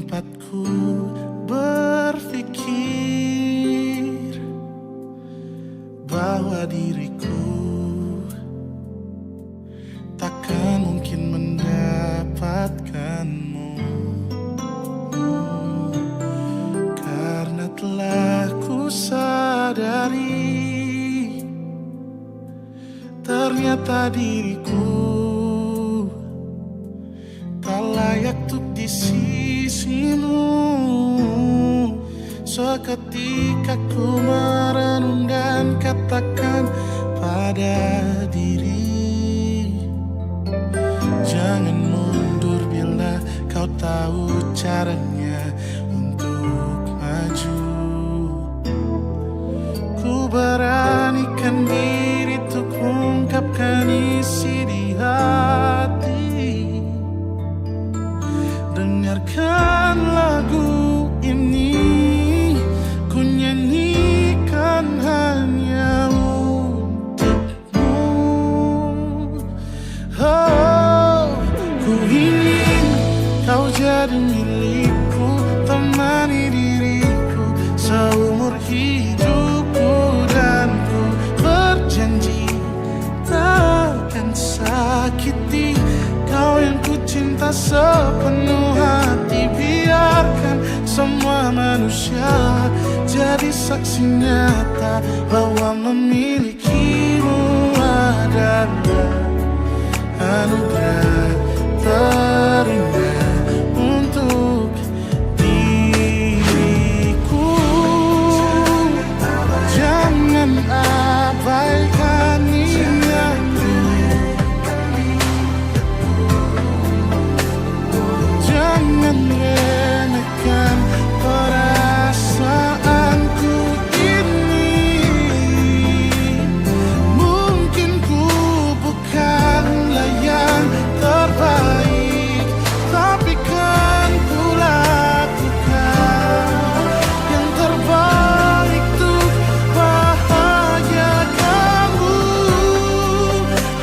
tempatku berpikir bahwa diriku takkan mungkin mendapatkanmu, karena telah ku sadari ternyata diriku tak layak untuk di sisimu. Seketika ku merenung dan katakan pada diri, jangan mundur bila kau tahu caranya untuk maju. Ku beranikan diri untuk ungkapkan isi di hati. Dengarkan lagu ini, ku nyanyikan hanya untukmu. Oh, ku ingin kau jadi milikku, temani diriku seumur hidupku, dan ku berjanji takkan sakiti kau yang ku cinta sepenuh hati. Biarkan semua manusia jadi saksi nyata bahwa memilikimu adalah anugerah terindah untuk diriku. Jangan abaikan niatku, jangan remehkan perasaanku ini. Mungkin ku bukanlah yang terbaik, tapi kan ku lakukan yang terbaik untuk bahagiakanmu.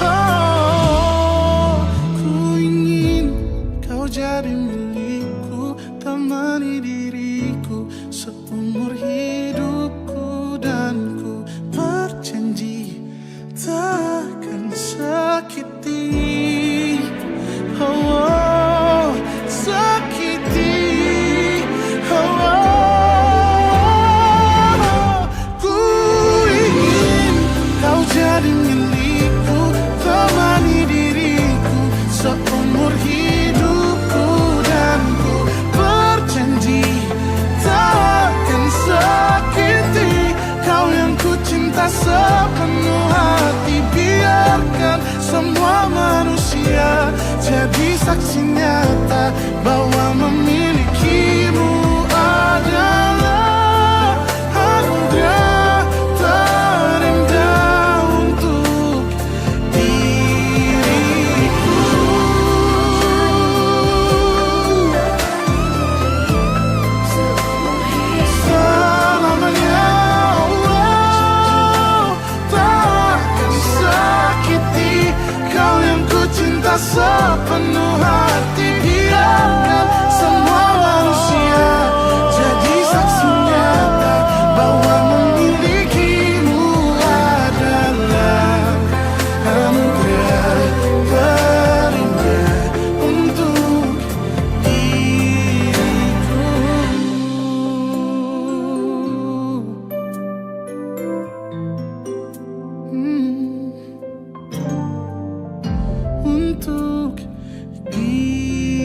Oh, ku ingin kau jadi milikku, temani diriku seumur hidupku, dan ku berjanji takkan sakiti, oh, sakiti, oh. Ku ingin kau jadi milikku, temani diriku seumur hidupku, dan ku berjanji takkan sakiti kau yang ku cinta sepenuh hati. Biarkan semua manusia jadi saksi nyata bahwa memilikimu adalah anugerah terindah untuk diriku. Selamanya, oh, takkan sakiti kau yang ku cinta sepenuh hati. Biarkan semua manusia jadi saksi nyata bahwa memilikimu adalah anugerah terindah untuk diriku. Untuk diriku.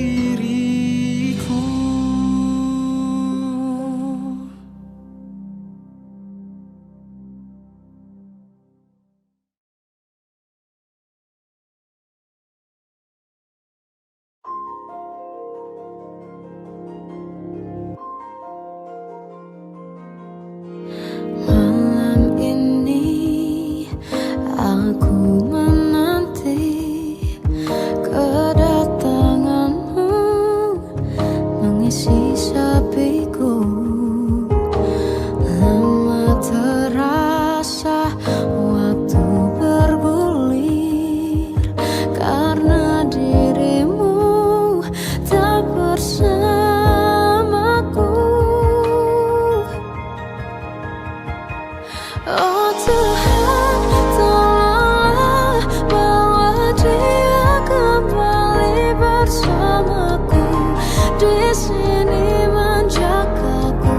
Malam ini aku menanti kedatanganmu, mengisi sepiku. Lama terasa waktu bergulir, karena dirimu tak bersama. sini menjagaku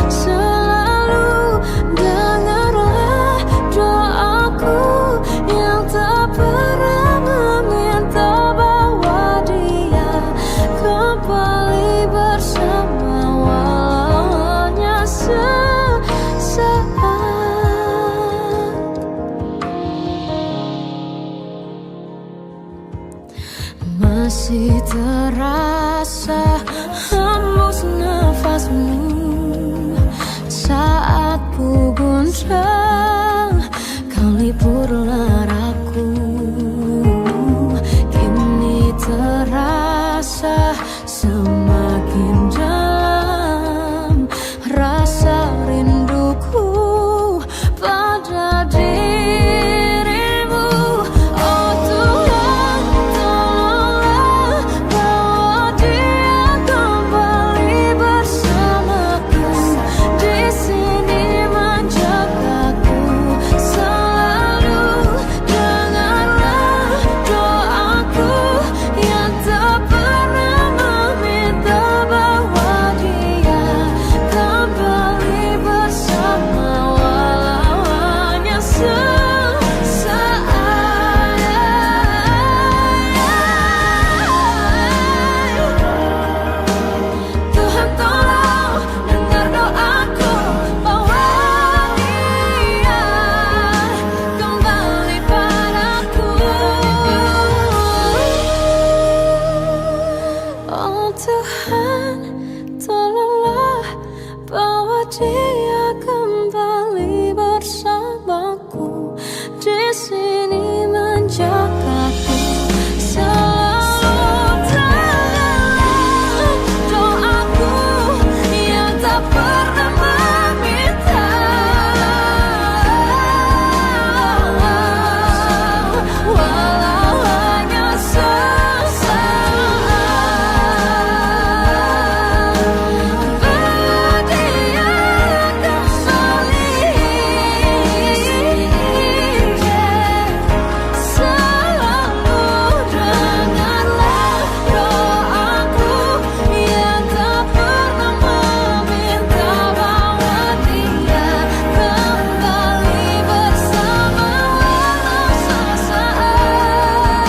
selalu. Dengarlah doaku yang tak pernah meminta bahwa dia kembali bersama walau hanya sesaat. Masih terasa hembus nafasmu saat ku guncang, kau lipurlah raku. Kini terasa semakin dalam rasa rinduku pada dirimu. Oh Tuhan, tolonglah bawa dia kembali bersamaku, di sini menjagaku selalu. Dengarlah doaku yang tak pernah meminta bahwa dia kembali bersama walau hanya sesaat. Tuhan tolong dengar doaku bahwa dia kembali padaku. Oh Tuhan, tolonglah bawa dia kembali bersamaku, di sini menjagaku selalu. Dengarlah doaku yang tak pernah meminta walau hanya sesaat, bahwa dia kembali selalu. Dengarlah doaku yang tak pernah meminta bahwa dia kembali bersama walau sesaat.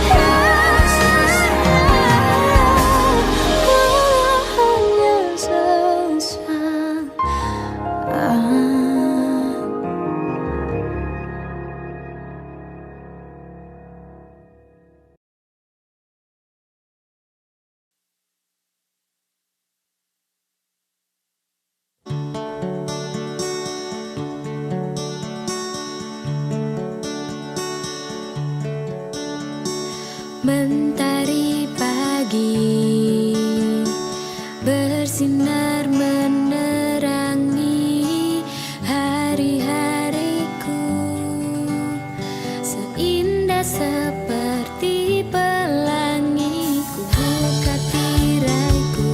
Hanya sesaat. Mentari pagi bersinar menerangi hari-hariku, seindah seperti pelangi. Ku buka tiraiku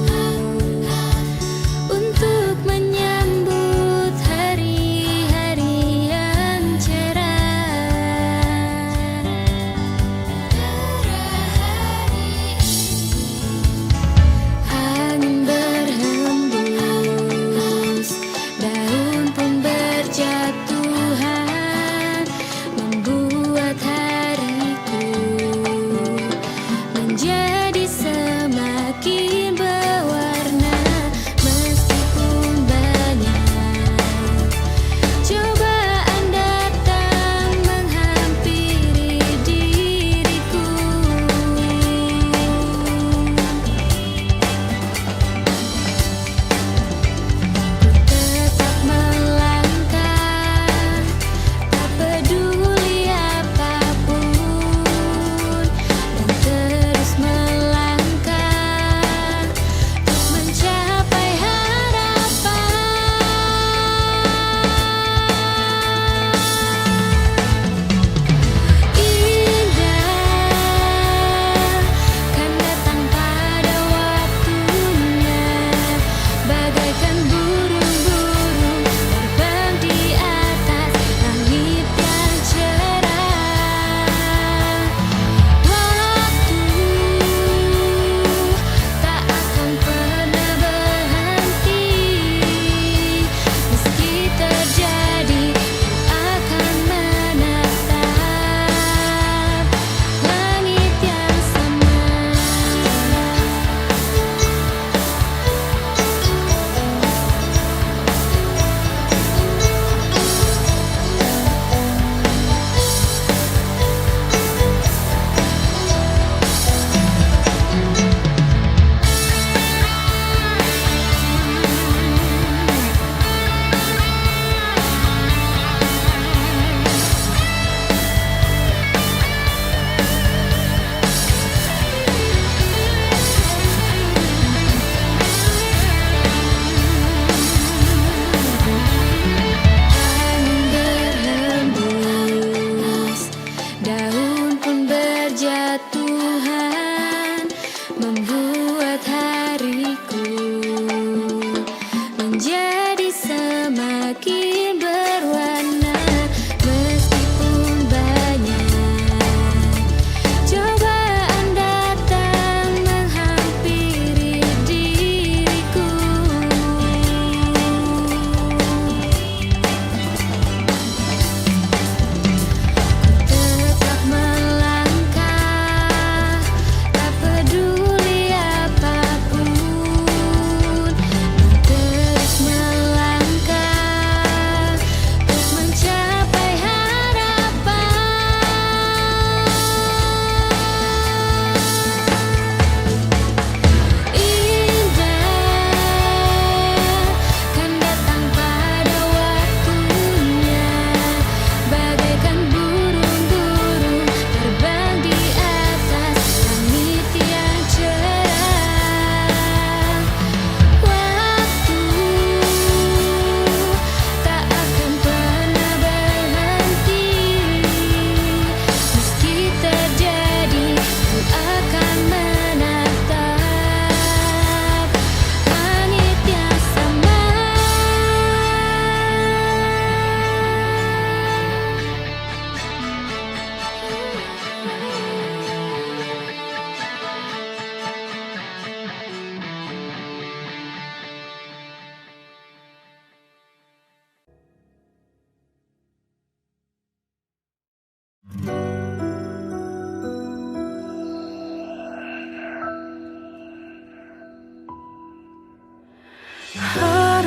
untuk menyambut hari-hari yang cerah. Angin berhembus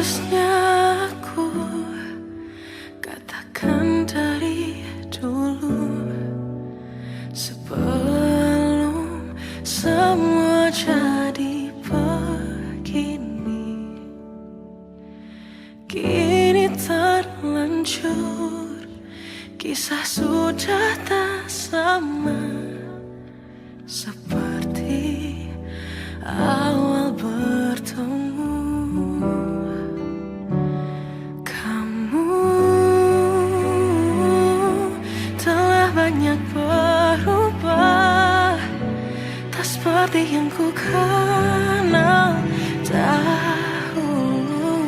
Harusnya aku katakan dari dulu, sebelum semua jadi begini. Kini terlanjur, kisah sudah tak sama seperti awal bertemu. Kamu telah banyak berubah, tak seperti yang ku kenal dahulu.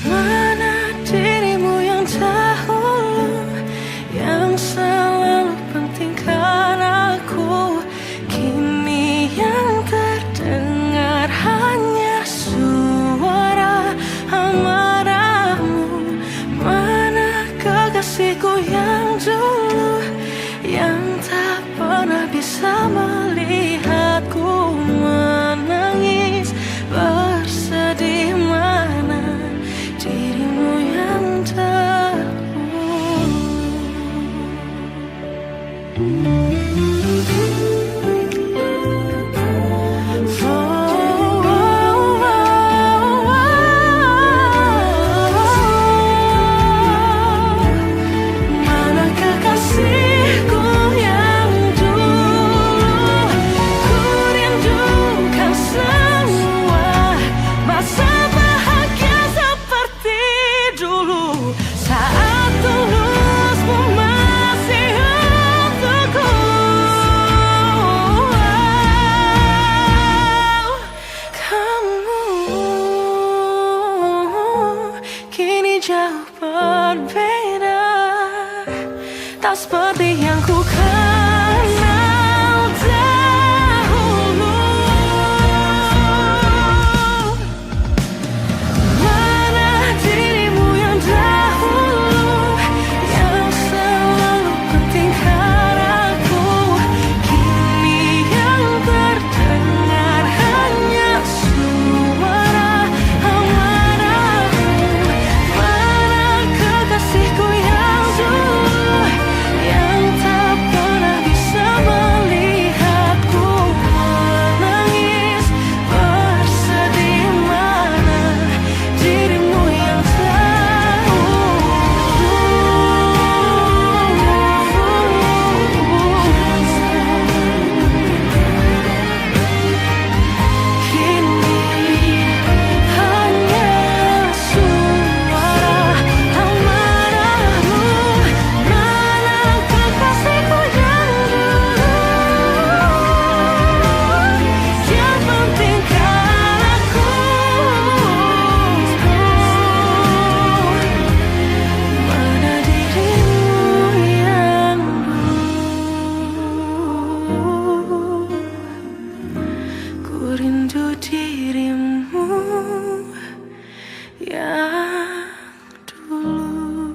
Mana dirimu yang dahulu, yang selalu pentingkan aku. Kini yang terdengar hanya suara amarahmu. Mana kekasihku yang dulu, yang tak pernah bisa melihatku menangis bersedih. Mana dirimu yang dahulu. Mana kekasihku yang dulu, ku rindukan semua masa bahagia seperti dulu, saat tulusmu masih untukku. Kamu kini jauh berbeda, tak seperti yang ku kenal dahulu. Mana dirimu yang dahulu, yang selalu pentingkan aku. Kini yang terdengar hanya suara amarahmu. Mana kekasihku yang dulu, yang tak pernah bisa melihatku menangis bersedih. Mana dirimu yang kini hanya suara amarahmu. Mana kekasihku yang dulu, yang pentingkan aku. Mana dirimu yang dulu, ku rindu dirimu yang dulu.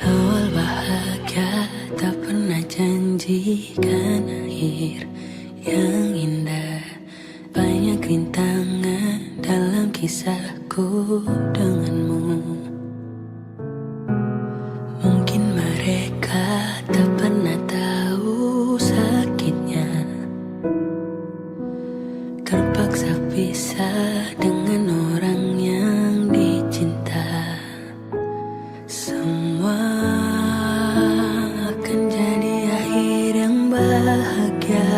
Awal bahagia tak pernah janjikan akhir yang indah. Banyak rintangan dalam kisahku denganmu. Mungkin mereka tak pernah tahu sakitnya terpaksa pisah dengan orang yang dicinta. Semua akan jadi akhir yang bahagia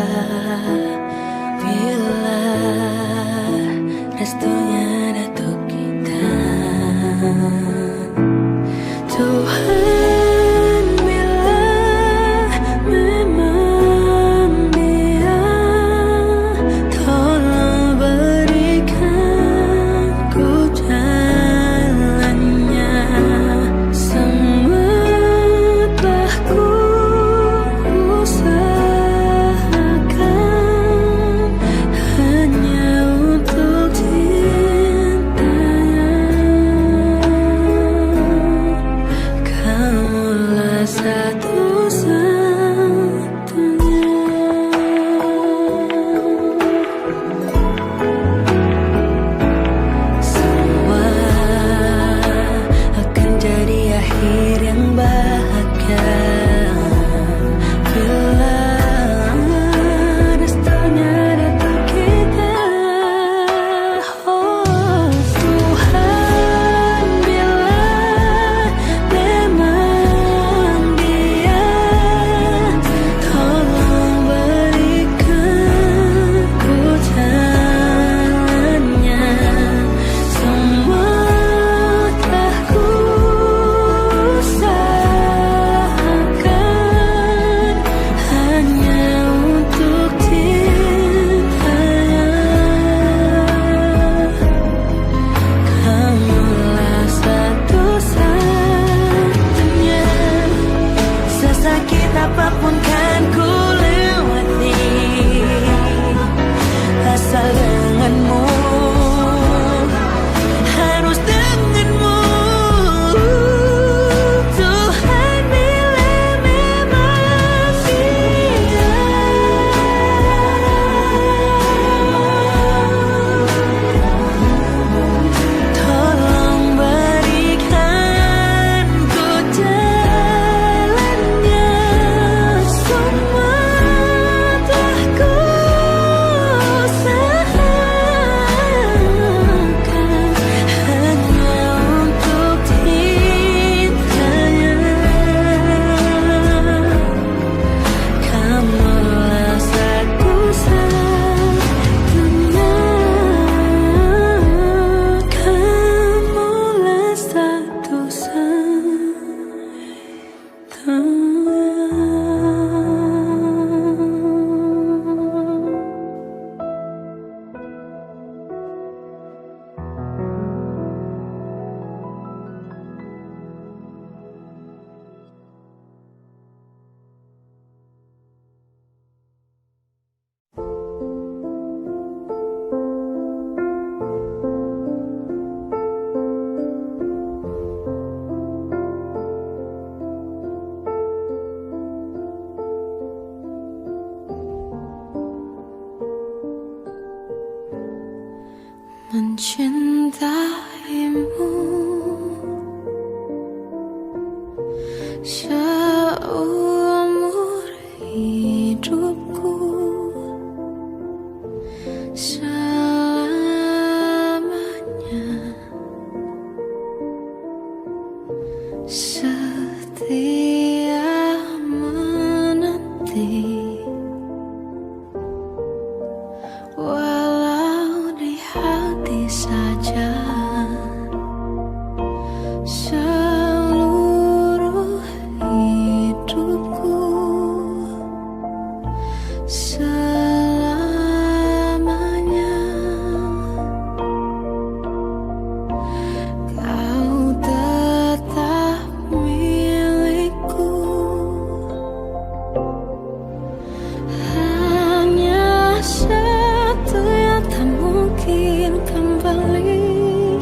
bila restunya ada untuk kita. Tuhan, bila memang dia, tolong mencintaimu seumur hidupku, selamanya setia menanti. Walau di hati saja, seluruh hidupku, selamanya kau tetap milikku. Hanya satu yang tak mungkin kembali,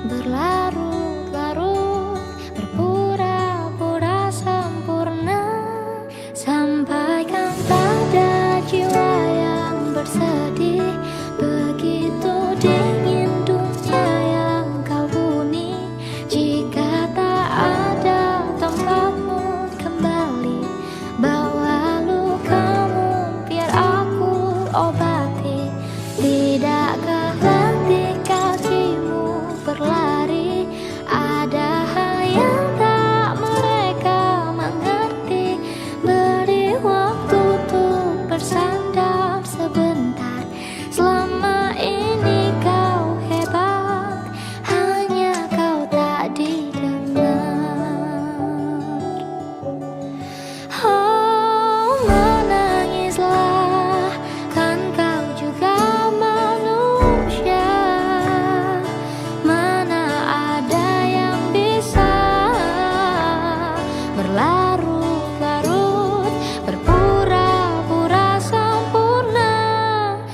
berlarut-larut, berpura-pura sempurna. Sampaikan pada jiwa yang bersedih, begitu dingin dunia yang kau huni. Jika tak ada tempatmu kembali, bawa lukamu biar aku obati. Tidakkah letih kakimu berlari, ada hal yang tak mereka mengerti. Beri waktu untuk bersandar sebentar. Selama ini kau hebat, hanya kau tak didengar. Oh, menangislah, kan kau juga manusia. Mana ada yang bisa berlarut-larut, berpura-pura sempurna.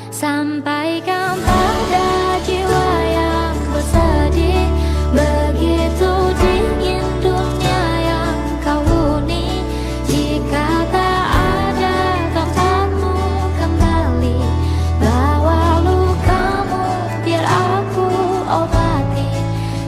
Sampaikan pada jiwa yang bersedih, begitu dingin dunia yang kau huni. Jika tak ada tempatmu kembali, bawa lukamu biar aku obati.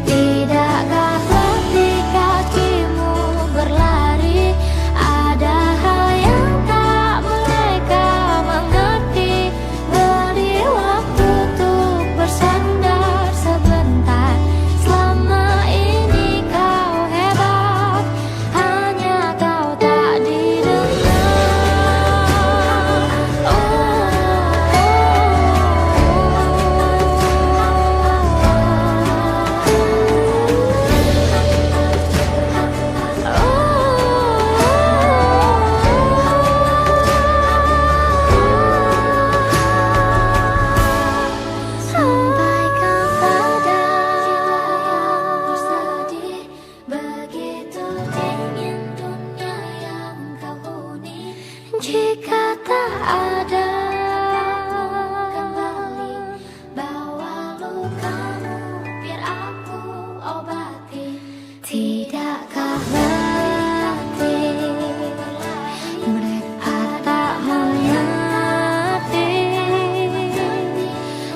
Tidakkah letih kakimu berlari, ada hal yang tak mereka mengerti. Beri waktu untuk bersandar sebentar. Selama ini kau hebat, hanya kau tak didengar. Sampaikan pada jiwa yang bersedih, begitu dingin dunia yang kau huni. Jika tak ada kembali, bawa lukamu biar aku obati. Tidakkah letih mereka tak mengerti.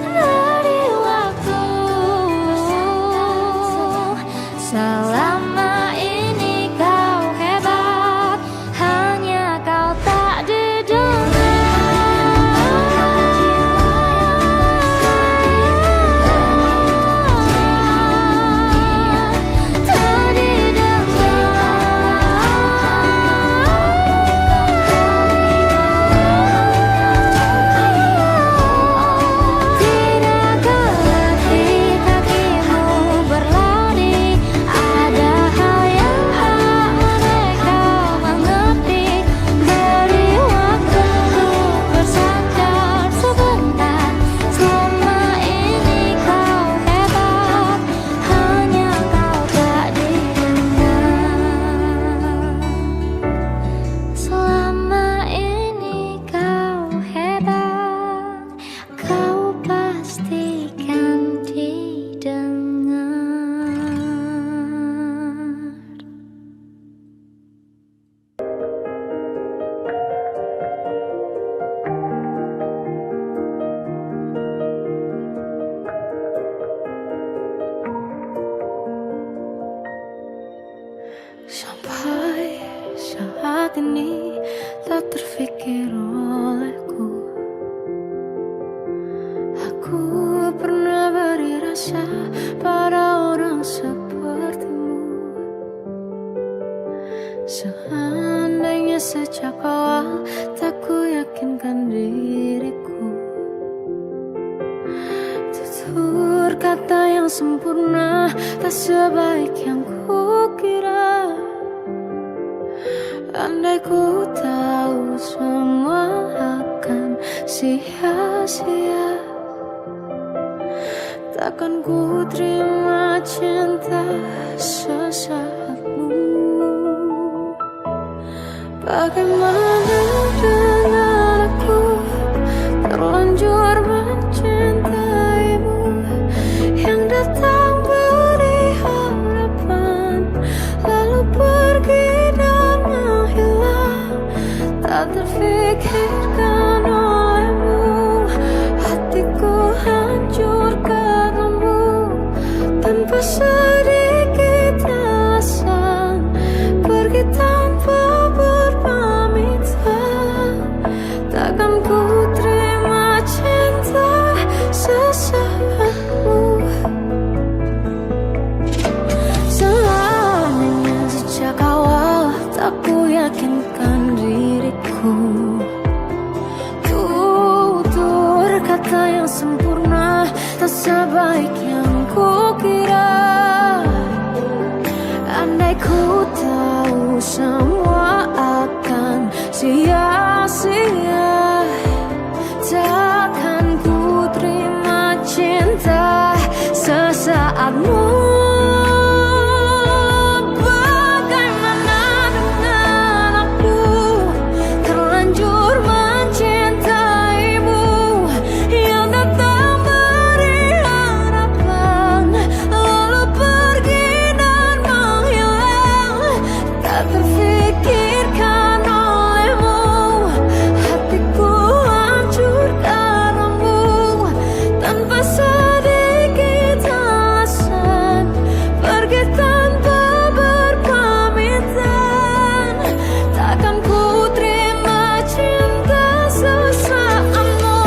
Beri waktu, selama ini kau hebat, hanya kau tak didengar. Tak didengar. Tidakkah letih kakimu berlari, ada hal yang tak mereka mengerti. Beri waktu untuk bersandar sebentar. Selama ini kau hebat, hanya kau tak didengar. Selama ini kau hebat, kau pastikan didengar. Sampai saat ini tak terfikir olehku, aku pernah beri rasa pada orang sepertimu. Seandainya sejak awal tak ku yakinkan diriku, tutur kata yang sempurna tak sebaik yang kukira. Andai ku tahu semua akan sia-sia, takkan ku terima cinta sesaatmu. Bagaimana dengan aku terlanjur mencintaimu, yang datang beri terfikirkan olehmu, hatiku hancur karenamu. Tanpa sedikit alasan, pergi tanpa berpamitan. Takkan ku terima cinta sesaatmu. Selamanya sejak awal tak ku yakinkan diriku. Tutur kata yang sempurna tak sebaik yang ku kira. Andai ku tahu semua akan sia-sia, takkan ku terima cinta sesaatmu. Bagaimana dengan aku, terlanjur mencintaimu, yang datang beri harapan, lalu pergi dan menghilang. Tak terfikirkan olehmu, hatiku hancur karenamu. Tanpa sedikit alasan, pergi tanpa berpamitan. Takkan ku terima cinta sesaatmu.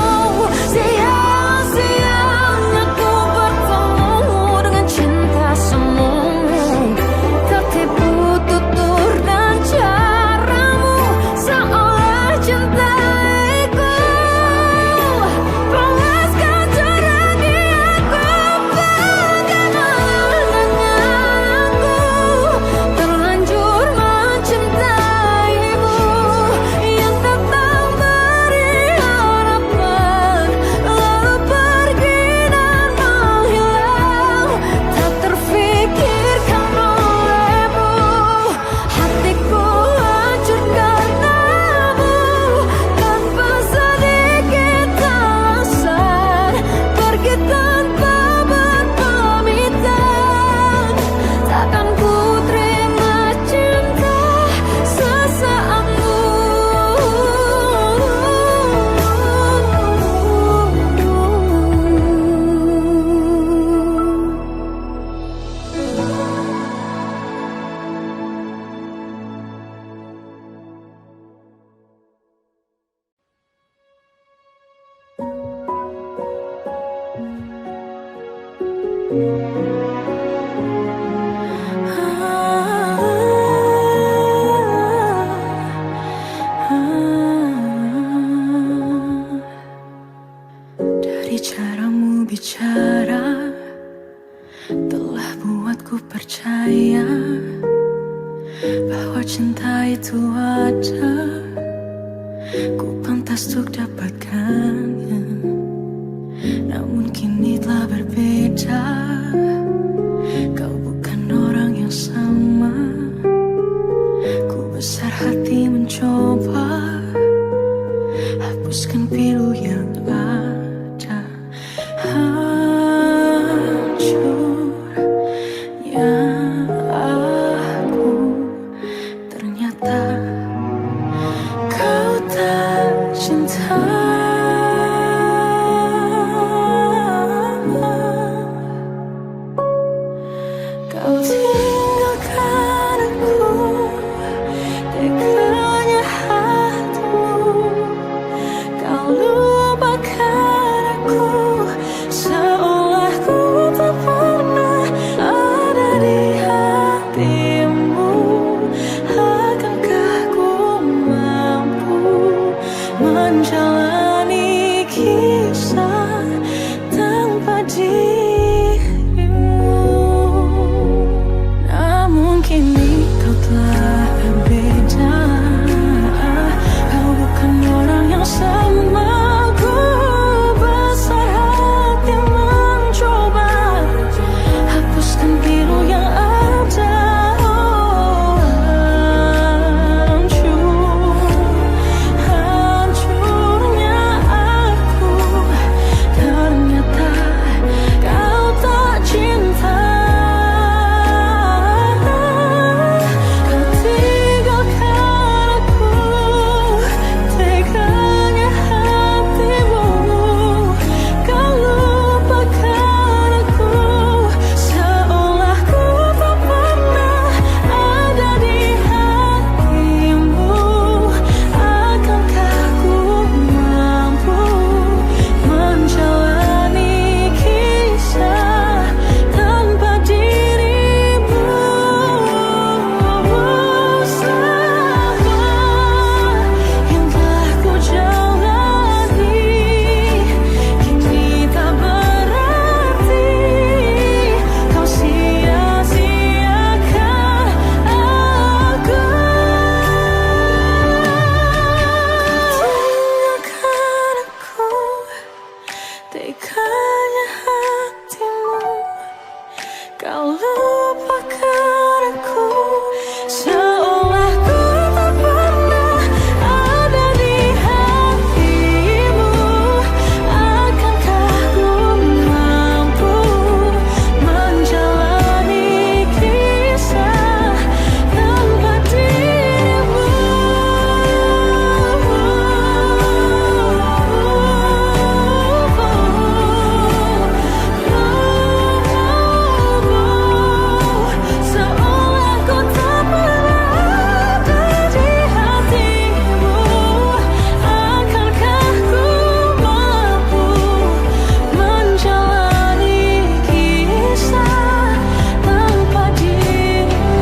Sia-sianya ku bertemu dengan cinta semu. Tertipu tutur dan caramu, seolah cintaiku. Panaskan lagi aku. Bagaimana dengan aku, terlanjur mencintaimu, yang datang beri harapan, lalu pergi dan menghilang. Tak terfikirkan olehmu, hatiku hancur karenamu. Tanpa sedikit alasan, pergi tanpa berpamitan. Takkan ku terima cinta sesaatmu. Dari caramu bicara telah buatku percaya bahwa cinta itu ada, ku pantas untuk dapatkannya. Namun kini telah berbeda, kau bukan orang yang sama. Ku besar hati mencoba hapuskan pilu yang ada. Hancurnya aku, ternyata kau tak cinta. Kau tinggalkan aku, teganya hatimu. Kau lupakan aku, seolah ku tak pernah ada di hatimu. Akankah ku mampu menjalani kisah tanpa dirimu? kau lupakan aku, seolah ku tak pernah ada di hatimu. Akankah ku mampu menjalani kisah tanpa dirimu? Seolah ku tak pernah ada di hatimu. Akankah ku mampu menjalani kisah tanpa dirimu?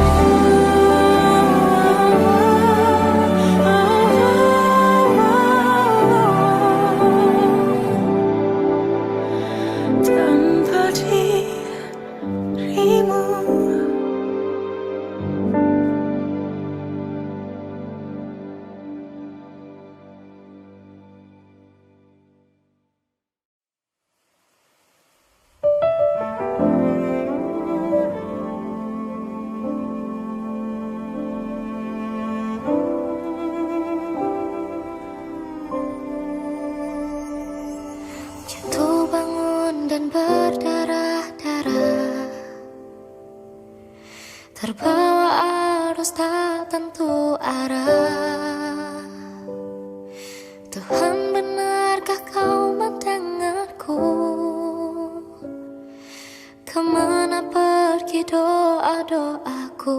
Tanpa dirimu. Jatuh bangun dan berdarah-darah, terbawa arus tak tentu arah. Tuhan, benarkah kau mendengarku? Kemana pergi doa-doaku?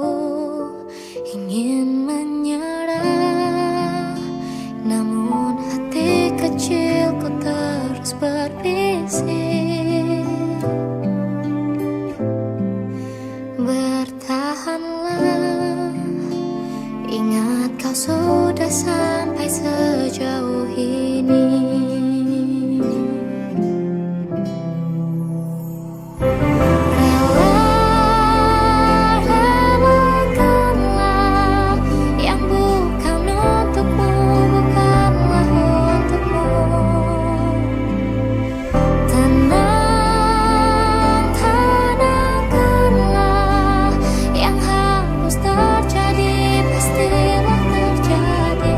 Ingin menyerah, namun hati kecilku terus berbisik. Bertahanlah, ingat kau sudah sampai sejauh ini. Relakanlah yang bukan untukmu, bukanlah untukmu. Tenangkanlah yang harus terjadi, pastilah terjadi.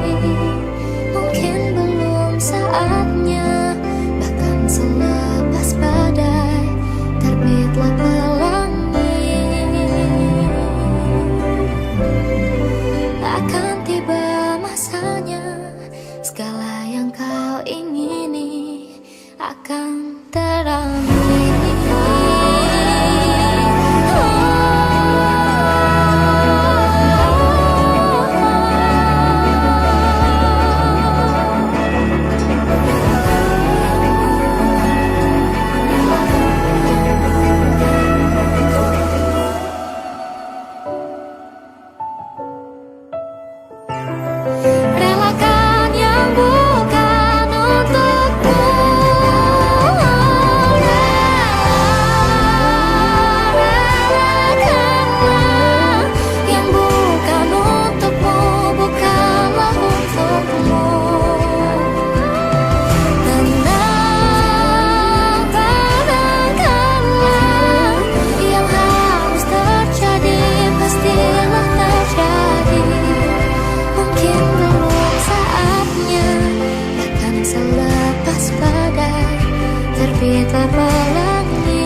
Mungkin belum saatnya, bahkan selepas badai terbitlah pelangi. Akan tiba masanya, segala yang kau ingini akan teramini. Relakan yang bukan untukmu. Relakanlah yang bukan untukmu, bukanlah untukmu. Tenangkanlah yang harus terjadi, pastilah terjadi. Mungkin belum saatnya, bahkan selepas badai terbitlah pelangi.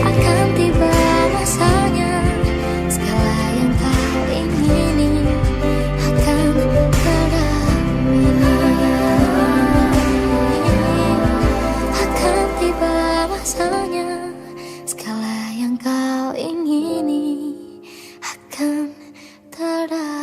Akan tiba masanya, segala yang kau ingini akan teramini. Akan tiba masanya, segala yang kau ingini akan teramini.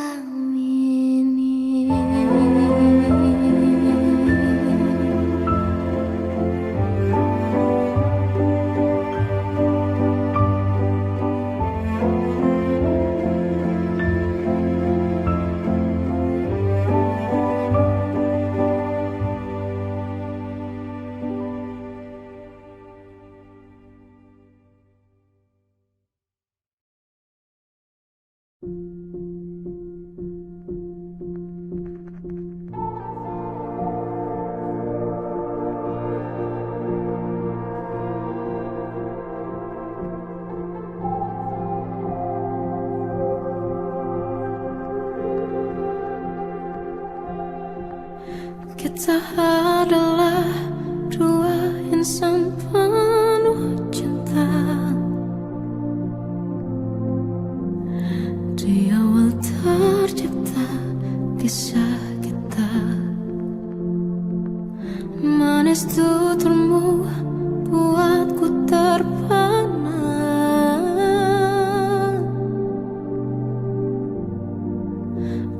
Kita adalah dua insan penuh cinta. Di awal tercipta kisah kita, manis tuturmu buatku terpana.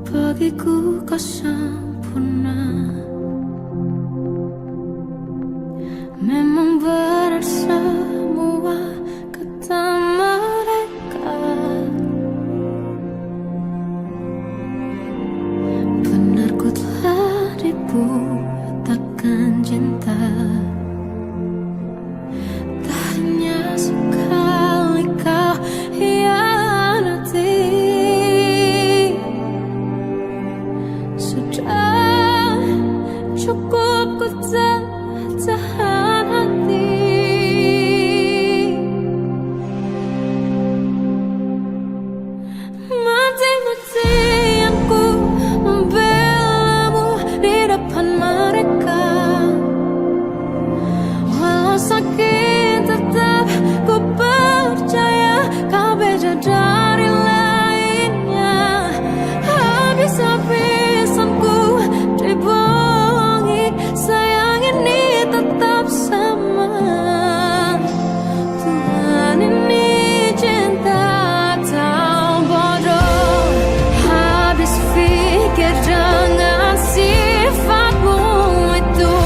Bagiku kau sempurna. Memang berat semua kata mereka, benar ku telah dibutakan cinta. Tak hanya sekali kau hianati, sudah cukup ku tahan hati. Mati-matian ku membelamu di depan mereka. Walau sakit tetap ku percaya kau beda dari lainnya. Habis-habisan ku dibohongi, sayang ini tetap sama. Tuhan ini cinta atau bodoh. Habis pikir dengan sifatmu itu,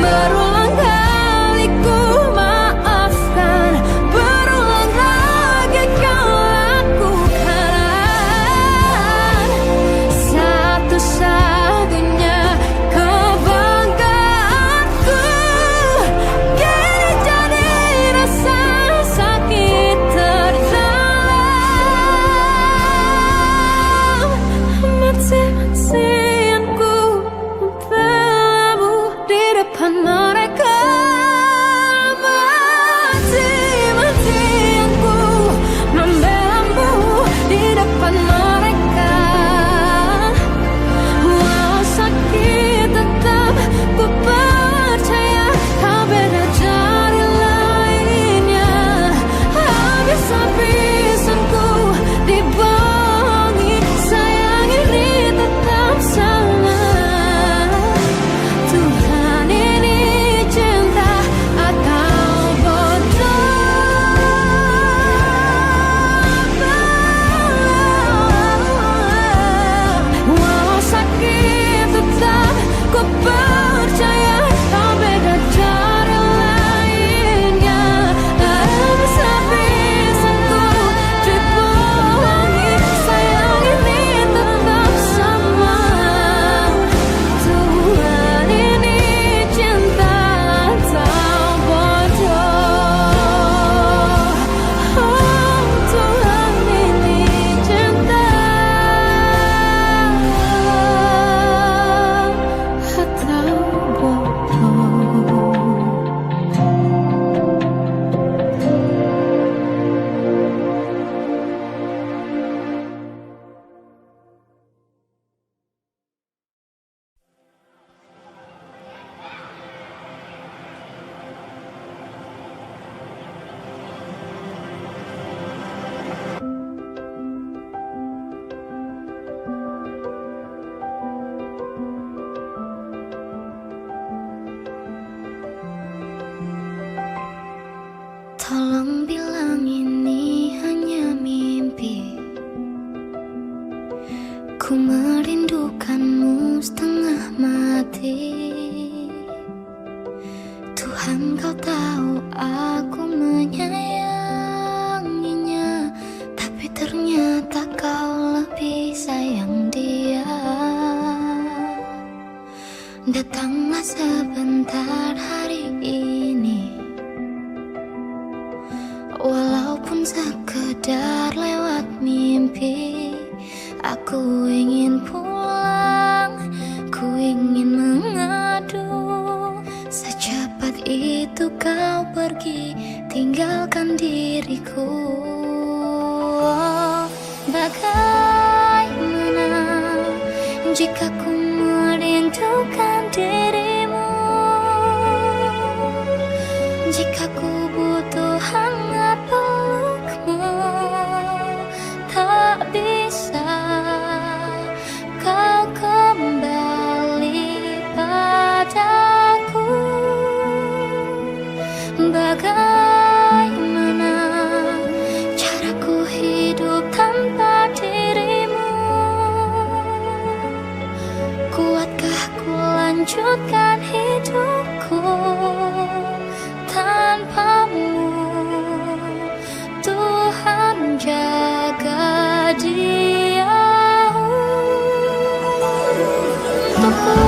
berulang kali ku maafkan, berulang lagi kau lakukan. Satu-satunya kebanggaanku kini jadi rasa sakit terdalam. Mati-matian ku membelamu di depan mereka. Mati-matian ku membelamu di depan mereka. Walau sakit tetap ku percaya kau beda dari lainnya. Habis-habisan ku dibohongi, sayang ini tetap sama. Tuhan ini cinta atau bodoh. Walau sakit tetap ku percaya kau beda dari lainnya. Habis-habisan ku dibohongi, sayang ini tetap sama. Tuhan ini cinta atau bodoh. Oh, Tuhan ini cinta atau bodoh. Tolong bilang ini hanya mimpi. Ku merindukanmu setengah mati. Tuhan, kau tahu aku menyayanginya, tapi ternyata kau lebih sayang dia. Datanglah sebentar hari ini, walaupun sekedar lewat mimpi. Aku ingin pulang, ku ingin mengadu. Secepat itu kau pergi, tinggalkan diriku. Bagaimana jika ku merindu merindukan dirimu. Jika ku butuh hangat pelukmu, tak bisa kau kembali padaku. Bagaimana caraku hidup tanpa dirimu? Kuatkah ku lanjutkan hidupku tanpamu? Tuhan jaga dia untukku.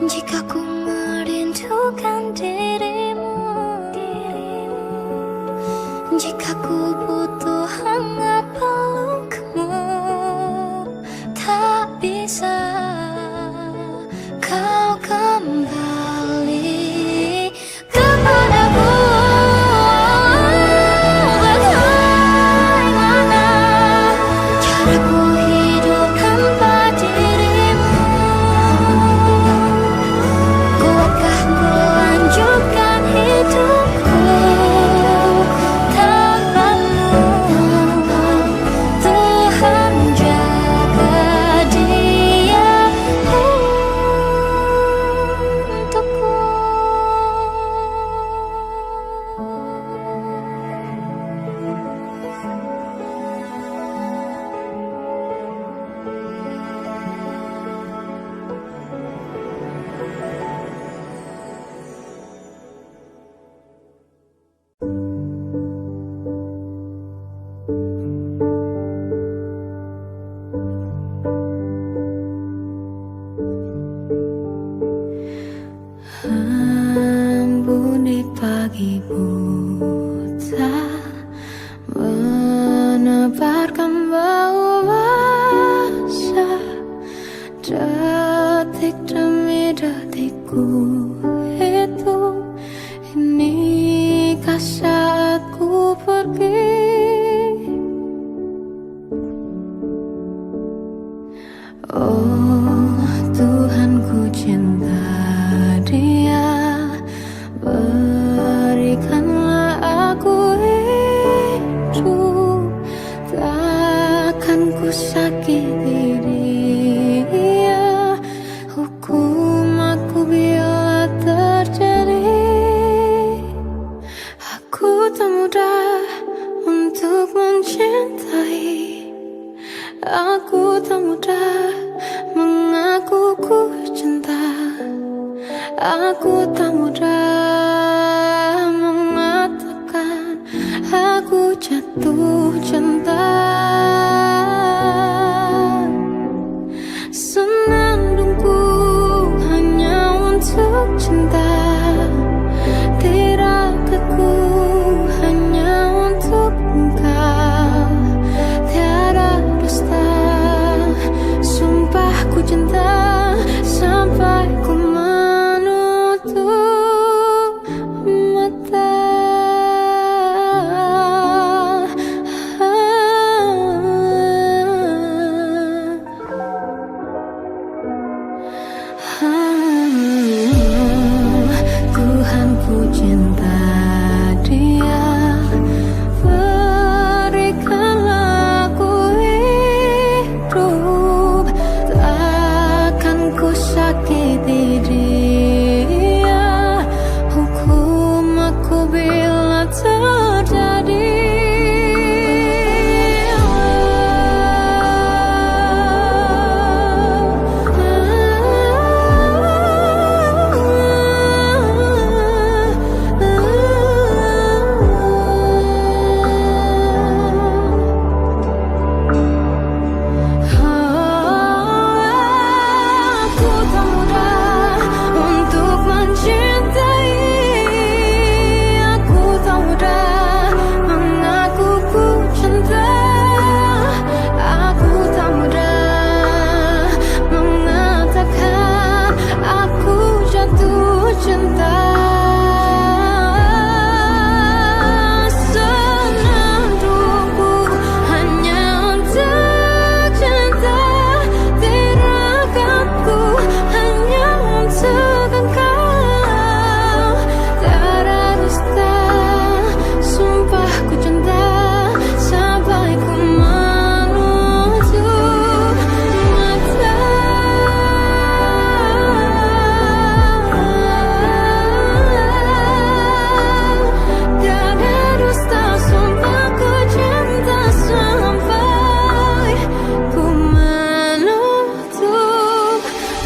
Jika ku merindukan dirimu, jika ku butuh hangat pelukmu, tak bisa kau kembali kepadaku. Bagaimana caraku hidup tanpa dirimu? Kuatkah ku lanjutkan hidupku tanpamu? Tuhan jaga dia untukku. Embun di pagi buta menebarkan bau basah. Detik demi detikku hitung, inikah saatku pergi? Oh Tuhan, ku cinta dia, berikanlah aku hidup. Takkan ku sakiti dia, hukum aku bila terjadi. Aku tak mudah untuk mencintai, aku tak mudah mengaku ku cinta, aku tak mudah mengatakan aku jatuh cinta. Senandungku hanya untuk cinta, tirakatku hanya untuk engkau. Tiada dusta, sumpah ku cinta sampai ku menutup mata.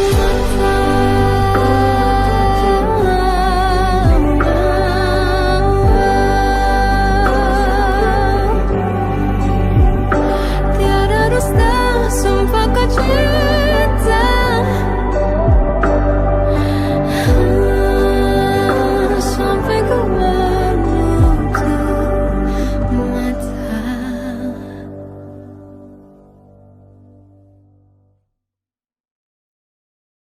mata